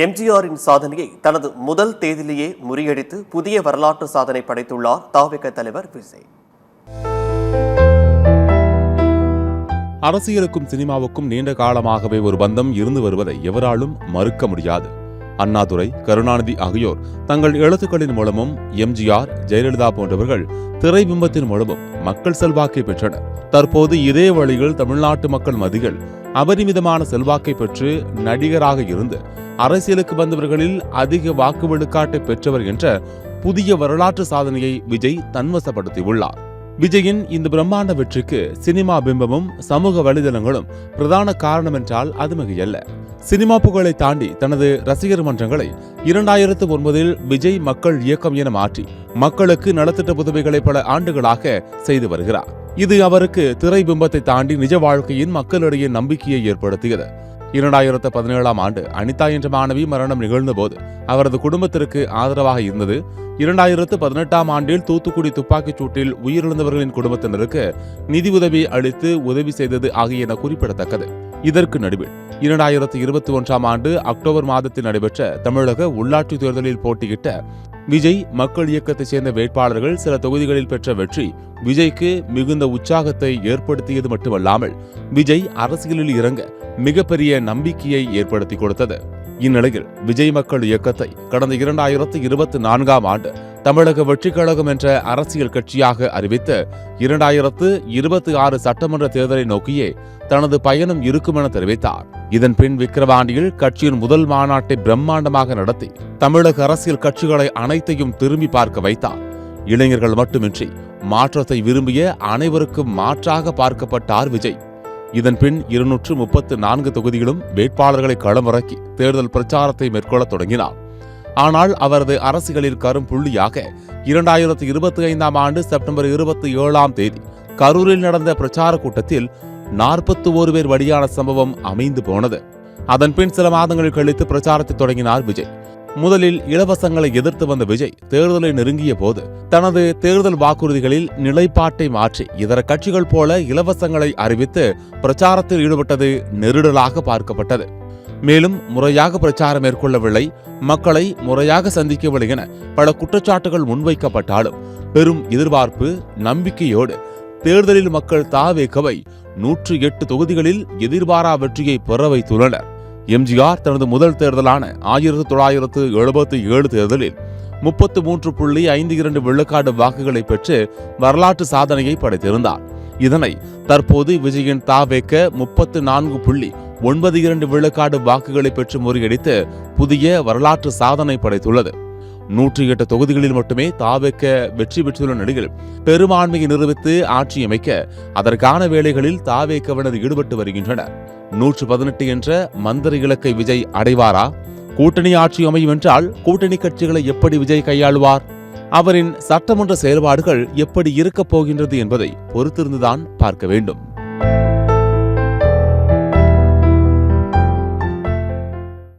எம்ஜிஆரின் சாதனையை தனது முதல் தேதியிலேயே முறியடித்து புதிய வரலாற்று சாதனை படைத்துள்ளார் தாவேக தலைவர் விஜய். அரசியலுக்கும் சினிமாவுக்கும் நீண்ட காலமாகவே ஒரு பந்தம் இருந்து வருவதை எவராலும் மறுக்க முடியாது. அண்ணாதுரை, கருணாநிதி ஆகியோர் தங்கள் எழுத்துக்களின் மூலமும், எம்ஜிஆர், ஜெயலலிதா போன்றவர்கள் திரைபிம்பத்தின் மூலமும் மக்கள் செல்வாக்கை பெற்றனர். தற்போது இதே வழியில் தமிழ்நாட்டு மக்கள் மத்தியில் அபரிமிதமான செல்வாக்கை பெற்று நடிகராக இருந்து அரசியலுக்கு வந்தவர்களில் அதிக வாக்கு விழுக்காட்டை பெற்றவர் என்ற புதிய வரலாற்று சாதனையை விஜய் தன்வசப்படுத்தியுள்ளார். விஜயின் இந்த பிரம்மாண்ட வெற்றிக்கு சினிமா பிம்பமும் சமூக வலைதளங்களும் பிரதான காரணம் என்றால் அது மிகையல்ல. சினிமா புகழை தாண்டி தனது ரசிகர் மன்றங்களை 2009 விஜய் மக்கள் இயக்கம் என மாற்றி மக்களுக்கு நலத்திட்ட உதவிகளை பல ஆண்டுகளாக செய்து வருகிறார். இது அவருக்கு திரை பிம்பத்தை தாண்டி நிஜ வாழ்க்கையின் மக்களிடையே நம்பிக்கையை ஏற்படுத்தியது. 2017 ஆண்டு அனிதா என்ற மாணவி மரணம் நிகழ்ந்த போது அவரது குடும்பத்திற்கு ஆதரவாக இருந்தது. 2018 ஆண்டில் தூத்துக்குடி துப்பாக்கிச் சூட்டில் உயிரிழந்தவர்களின் குடும்பத்தினருக்கு நிதி உதவி அளித்து உதவி செய்தது ஆகியன குறிப்பிடத்தக்கது. இதற்கு நடுவில் 2021 ஆண்டு அக்டோபர் மாதத்தில் நடைபெற்ற தமிழக உள்ளாட்சி தேர்தலில் போட்டியிட்ட விஜய் மக்கள் இயக்கத்தைச் சேர்ந்த வேட்பாளர்கள் சில தொகுதிகளில் பெற்ற வெற்றி விஜய்க்கு மிகுந்த உற்சாகத்தை ஏற்படுத்தியது மட்டுமல்லாமல் விஜய் அரசியலில் இறங்க மிகப்பெரிய நம்பிக்கையை ஏற்படுத்தி கொடுத்தது. இந்நிலையில் விஜய் மக்கள் இயக்கத்தை கடந்த 2024 ஆண்டு தமிழக வெற்றிக் கழகம் என்ற அரசியல் கட்சியாக அறிவித்து 2026 சட்டமன்ற தேர்தலை நோக்கியே தனது பயணம் இருக்கும் என தெரிவித்தார். இதன் பின் விக்கிரவாண்டியில் கட்சியின் முதல் மாநாட்டை பிரம்மாண்டமாக நடத்தி தமிழக அரசியல் கட்சிகளை அனைத்தையும் திரும்பி பார்க்க வைத்தார். இளைஞர்கள் மட்டுமின்றி மாற்றத்தை விரும்பிய அனைவருக்கும் மாற்றாக பார்க்கப்பட்டார் விஜய். இதன் பின் 234 தொகுதிகளும் வேட்பாளர்களை களமிறக்கி தேர்தல் பிரச்சாரத்தை மேற்கொள்ள தொடங்கினார். ஆனால் அவரது அரசியலில் கரும் புள்ளியாக 2025 ஆண்டு செப்டம்பர் 27 கரூரில் நடந்த பிரச்சார கூட்டத்தில் 41 பேர் பலியான சம்பவம் அமைந்து போனது. அதன் பின் சில மாதங்கள் கழித்து பிரச்சாரத்தை தொடங்கினார் விஜய். முதலில் இலவசங்களை எதிர்த்து வந்த விஜய் தேர்தலை நெருங்கிய போது தனது தேர்தல் வாக்குறுதிகளில் நிலைப்பாட்டை மாற்றி இதர கட்சிகள் போல இலவசங்களை அறிவித்து பிரச்சாரத்தில் ஈடுபட்டது நெருடலாக பார்க்கப்பட்டது. மேலும் முறையாக பிரச்சாரம் மேற்கொள்ளவில்லை, மக்களை முறையாக சந்திக்கவில்லை என பல குற்றச்சாட்டுகள் முன்வைக்கப்பட்டாலும் பெரும் எதிர்பார்ப்பு, நம்பிக்கையோடு தேர்தலில் மக்கள் தாவேகவை 108 தொகுதிகளில் எதிர்பாரா வெற்றியை பெற வைத்துள்ளனர். எம்ஜிஆர் தனது முதல் தேர்தலான 1977 தேர்தலில் 33.52 விழுக்காடு வாக்குகளை பெற்று வரலாற்று சாதனையை படைத்திருந்தார். இதனை தற்போது விஜயின் தாவேக 34.92 விழுக்காடு வாக்குகளை பெற்று முறியடித்து புதிய வரலாற்று சாதனை படைத்துள்ளது. 108 தொகுதிகளில் மட்டுமே தாவேக வெற்றி பெற்றுள்ள நிலையில் பெரும்பான்மையை நிரூபித்து ஆட்சியமைக்க அதற்கான வேலைகளில் தாவேகவினர் ஈடுபட்டு வருகின்றனர். 118 என்ற மந்திர இலக்கை விஜய் அடைவாரா? கூட்டணி ஆட்சி அமையும் என்றால் கூட்டணி கட்சிகளை எப்படி விஜய் கையாளுவார்? அவரின் சட்டமன்ற செயல்பாடுகள் எப்படி இருக்கப் போகின்றது என்பதை பொறுத்திருந்துதான் பார்க்க வேண்டும்.